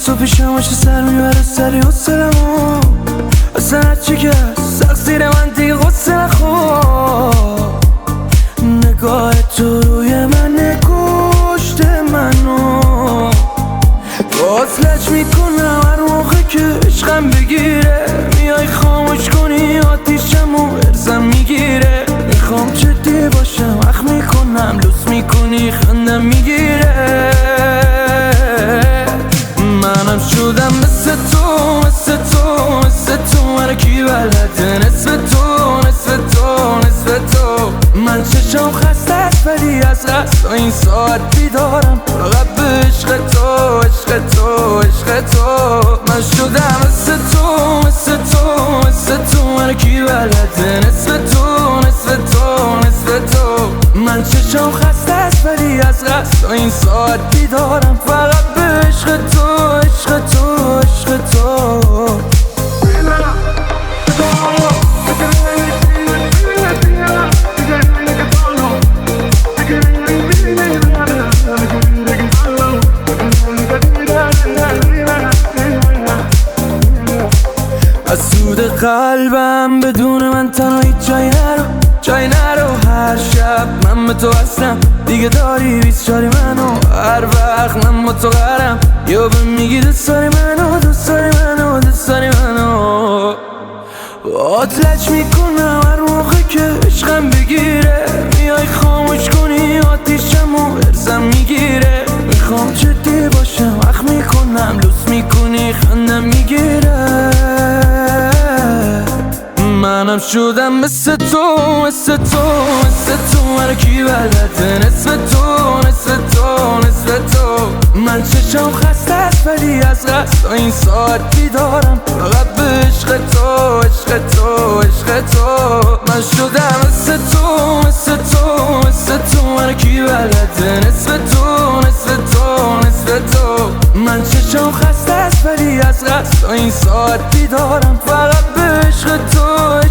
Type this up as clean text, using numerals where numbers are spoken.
تو پیشم باشه سر میبره سری حسلمو اصلا هرچی که سخت زیر من دیگه غصه نخور نگاه تو روی من کشته منو وصلش میکنم هر موقع که عشقم بگیره میای خاموش کنی آتیشمو ارزم میگیره میخوام جدی باشم اخ میکنم لوس میکنی خندم میگیره منم شدم مثل تو مثل تو مثل تو هر کی بلده نصف تو نصف تو نصف تو من چشم خسته است ولی از قصد این ساعت بیدارم فقط به عشق تو عشق تو عشق تو من شدم مثل تو مثل تو مثل تو هر کی بلده نصف تو نصف تو نصف تو من چشم خسته است ولی از قصد این ساعت بیدارم فقط به عشق تو عشق تو عشق تو از سود قلبم بدون من تنها هیچ جای نرو هر شب من به تو هستم دیگه داری بیچاری منو هر وقت من با تو قرم یا به میگی دوست داری منو دوست داری منو دوست داری منو آتلج میکنم هر موقع که عشقم بگیره میای خاموش کنی آتیشمو ارزم میگیره میخوام جدی باشم اخ میکنم لوس میکنی خندم میگیره منم شدم مثل تو مثل تو مثل تو هر کی بلده نصف تو نصف تو نصف تو من چشم خسته است ولی از قصد این ساعت بیدارم فقط به عشق تو عشق تو عشق تو من شدم مثل تو مثل تو مثل تو هر کی بلده نصف تو نصف تو نصف تو من چشم خسته است ولی از قصد این ساعت بیدارم فقط به عشق تو